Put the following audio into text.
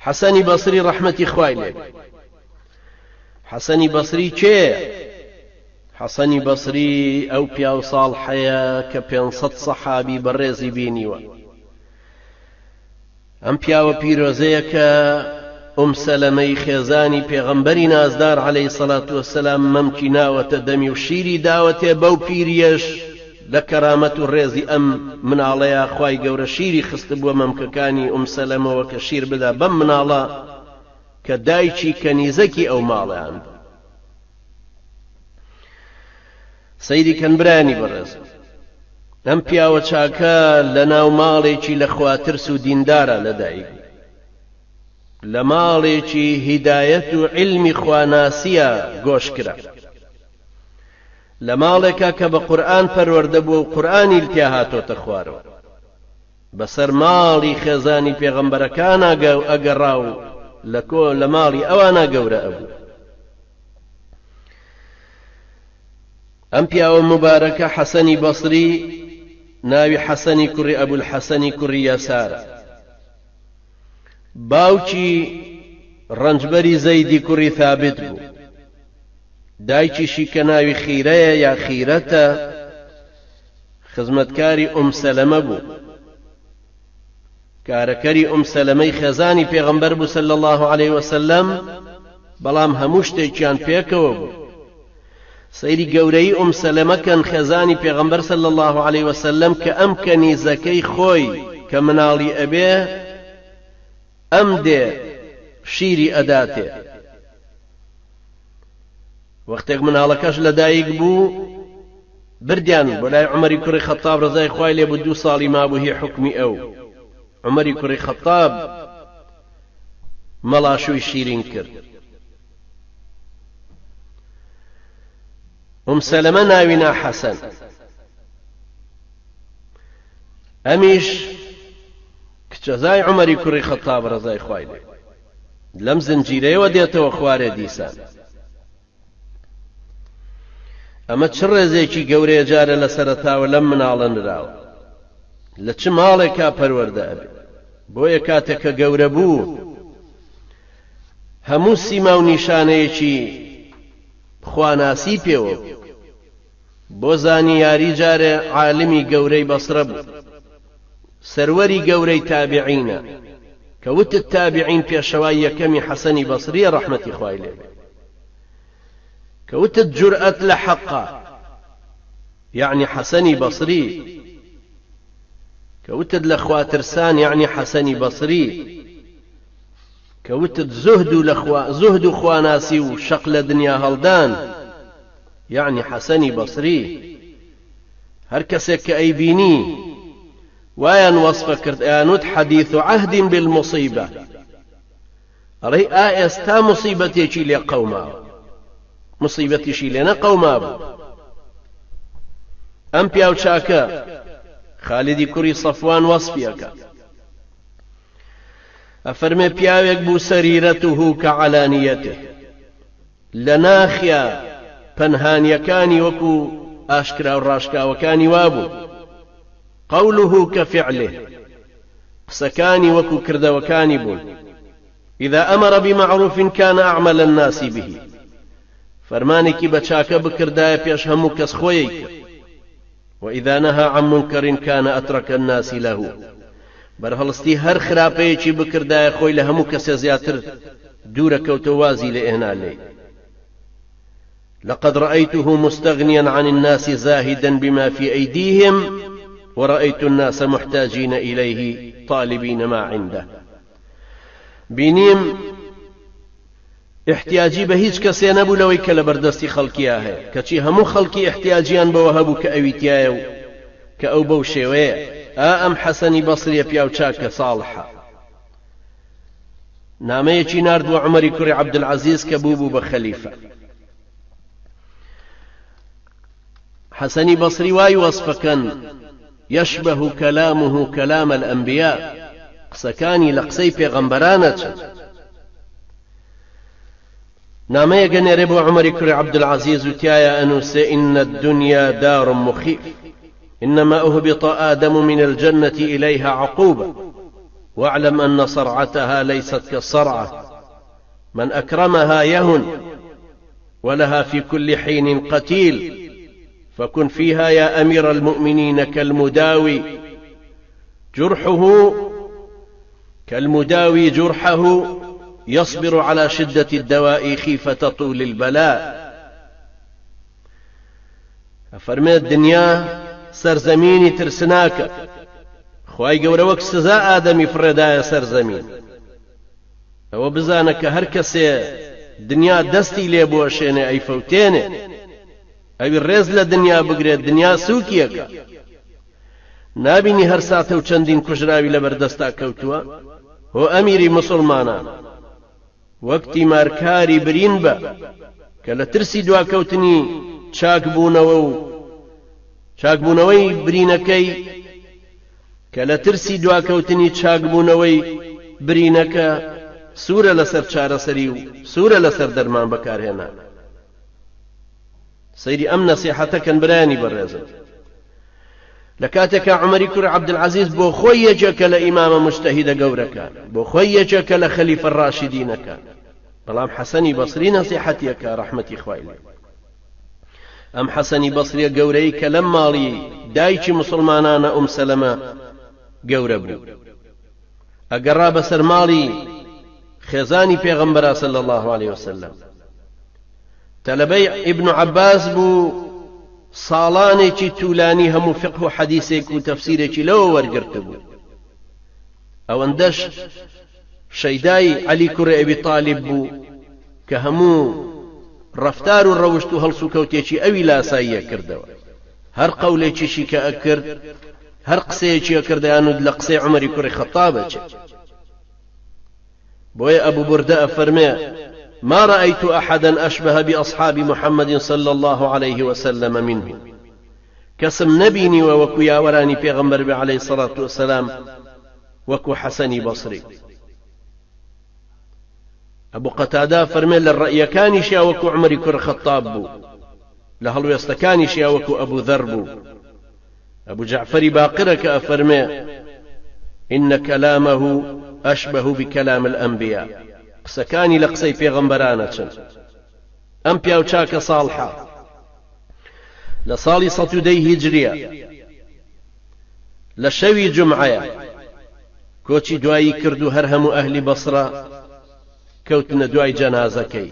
حەسەنی بەسری ڕەحمەتی خوای لێ بێت. حەسەنی بەسری کێ؟ حەسەنی بەسری ئەو پیاو ساڵحەیە کە 500 سەحابی بەڕێزی بینیوە. ئەم پیاوە پیرۆزەیە کە سەلەمەی خێزانی پێغەمبەری نازدار عەلەیهی سەڵات وەسەلام مەمکی ناوەتە دەمی و شیری داوەتێ بەو پیریەش لە کەرامەت و ڕێزی ئەم مناڵەیە خوای گەورە شیری خست بووە مەمکەکانی سەلەمەوە کە شیر بدا بەم مناڵە کە دایکی کەنیزەکی ئەو ماڵیان بوو. سەیری کەنبرانی بەڕێز، ئەم پیاوە چاکە لە ناو ماڵێکی لە خواترس و دیندارە لەدایک، لە ماڵێکی هیدایەت و علمی خواناسیە گۆش کرا، لە ماڵێکە کە بە قورئان پەروەردە بووە و قورئانی تیا هاتۆتە خوارەوە، بەسەر ماڵی خێزانی پێغەمبەرەکان ئەگەڕا و لە ماڵی ئەوانە گەورە ئەبوو. ئەم پیاوە مبارەکە حەسەنی بەسری ناوی حەسەنی کوڕی ئەبول حەسەنی کوڕی یەسارە، باوکی ڕەنجبەری زەیدی کوڕی ثابت بوو، دایکیشی کە ناوی خیرەیە یا خیرەتە خزمەتکاری سەلەمە بوو، کارەکەری سەلەمەی خێزانی پێغەمبەر بوو صلی الله علیه وسلم، بەڵام هەموو شتێکیان پێکەوە بوو. سەیری گەورەی سەلەمەکەن خێزانی پێغەمبەر صلی الله علیه وسلم کە ئەم کەنیزەکەی خۆی کە مناڵی ئەبێ ئەم دێ شیری ئەداتێ. وەختێک مناڵەکەش لەدایک بوو بردیان بۆ لای عومەری کوڕی خەتاب ڕزای خوای لێ بوو 2 ساڵی مابوو هی حکمی ئەو. عومەری کوڕی خەتاب مەڵاشووی شیرین کرد. سەلەمە ناوینا حەسەن، ئەمیش کچەزای عومەری کوڕی خەتاب ڕزای خوای لێ لەم زنجیرەیەوە دێتەوە خوارێ دیسان. ئەمە چ ڕێزێکی گەورەیە جارە لە سەرەتاوە لەم مناڵە نراوە، لە چ ماڵێکا پەروەردە ئەبێ. بۆیە کاتێک کە گەورە بوو هەموو سیما و نیشانەیەکی خواناسی پێوە بۆ زانیاری جارێ عالمی گەورەی بەسرە بوو، سەروەری گەورەی تابعینە کە وتت تابعین پێشەوای یەکەمی حەسەنی بەسریە ڕەحمەتی خوای لێ بێ، کە وتت جورئەت لە حەقا یعنی حەسەنی بەسری، کە وتت لە خواترسان یعنی حەسەنی بەسری، کە وتت زهد و خواناسی و شەق لە دنیا هەڵدان یعنی حەسەنی بەسری. هەر کەسێک کە ئەیبینی وایان وەصفە کرد ئەیانوت حەدیث و عەهد بالمصیبە، ئەڵێ ئێستا مصیبەتێکی لێ قەوماوە، مصیبەتیشی لێ نەقەوما بوو. ئەم پیاو چاکە خالدی کوڕی سەفوان وەصفیەکە، ئەفەرمێ پیاوێک بوو سەریرەته کەعەلانیەته، لە ناخیا پەنهانیەکانی وەکو ئاشکرا و ڕاشکاوەکانی وابوو، قەوله کەفعله، قسەکانی وەکو کردەوەکانی بوون، ئیذا ئەمەرە بمەعروف کان ئەعمل الناس به، فەرمانێکی بە چاکە بکردایە پێش هەموو کەس خۆیەی کرد، وإذا نهى عن منكر كان أترك الناس له، بەرهەڵستی هەر خراپەیەکی بکردایە خۆی لە هەموو کەسێ زیاتر دوورە کەوتەوازی لە ئێنا لێ. لقد رأيته مستغنيا عن الناس زاهدا بما في أيديهم ورأيت الناس محتاجين إليه طالبين ما عنده. بینیم احتیاجی بە هیچ کەسێ نەبوو لەوەی کە لە بەردەستی خەڵکیە هەیە، کەچی هەموو خەڵکی احتیاجیان بەوە هەبوو کە ئەویتیایە و کە ئەو بەو شێوەیە. ئەم حەسەنی بەسریە پیاو چاکە ساڵحە. نامەیەکی ناردووە عومەری کوڕی عەبدولعەزیز کە بوو بە خەلیفە. حەسەنی بەسری وای وەصفەکەن يشبه كلامه كلام الأنبياء، قسەکانی لە قسەی پێغەمبەرانە چن. نامەیە گەنێرێ بۆ عومەری کوڕی عەبدولعەزیز و تایە ئەنووسێ إن الدنيا دار مخيف إنما أهبط آدم من الجنة إليها عقوبة واعلم أن صرعتها ليست كالصرعة، من أكرمها يهن، ولها في كل حين قتيل، فكن فيها يا أمير المؤمنين كالمداوي جرحه يصبر على شدة الدواء خيفة طول البلاء. فرمي الدنيا سرزميني ترسناك، خواهي گەورە وەک سزا ئادەمی فڕێدایە سەرزەمین. ئەوە بزانە کە هەر کەسێ دنیا دەستی لێ بۆشێنێ ئەیفەوتێنێ، ئەوی ڕێز لە دنیا بگرێت، دنیا سووکیەکە. نابینی هەر ساتە و چەندین کوژراوی لە بەردەستا کەوتووە. هۆ ئەمیری مسڵمانان، وەک تیمارکاری برین بە کە لە ترسی دواکەوتنی چاکبوونەوەی برینەکەی، کە لە ترسی دواکەوتنی چاکبوونەوەی برینەکە سوورە لەسەر چارەسەری و سوورە لەسەر دەرمان بەکارهێنا. سەیری ئەم نەسیحەتەکەن برایانی بەڕێزم. لە کاتێکە عومەری کوڕی عەبدولعەزیز بۆ خۆی یەکێکە لە ئیمامە مجتەهیدە گەورەکان، بۆ خۆی یەکێکە لە خەلیفە ڕاشیدینەکان، بەڵام حەسەنی بەسری نەسیحەتیەکە ڕەحمەتی خوای لێ. ئەم حەسەنی بەسریە گەورەی کە لەم ماڵی دایکی مسڵمانانە ئوم سەلەمە گەورە بوو، ئەگەڕا بەسەر ماڵی خێزانی پێغەمبەر صلی الله عليه وسلم. تەلەبەی ئیبن عەباس بوو، ساڵانێکی توولانی هەموو فقه و حەدیثێک و تەفسیرێکی لەوە وەرگرتە بوو. ئەوەندەش شەیدای عەلی کوڕی ئەبی طالب بوو کە هەموو ڕەفتار و ڕەوشت و هەڵس و کەوتێکی ئەوی لاساییە کردەوە. هەر قەولێکیشی کە ئەکرد، هەر قسەیەکی ئەکردیانود لە قسەی عومەری کوڕی خەتابەچێ. بۆیە ئەبوو بوردە ئەفەرمێ: ما رأيت أحدا أشبه بأصحاب محمد صلى الله عليه وسلم منه. كسم نبيني ووكو ياوراني پیغمبر عليه الصلاة والسلام وكو حسني بصري. أبو قتادة فرمي للرأي كان شيا وكو عمر كر خطاب بو، لهلو يستكان شيا وكو أبو ذر بو. أبو جعفر باقرك أفرمي: إن كلامه أشبه بكلام الأنبياء. قسەکانی لە قسەی پێغەمبەرانە چن. ئەم پیاو چاکە ساڵحە لە ساڵی 110 هیجریە لە شەوی جومعەیە کۆچی دوایی کرد و هەر هەموو ئەهلی بەسرە کەوتنە دوای جەنازەکەی.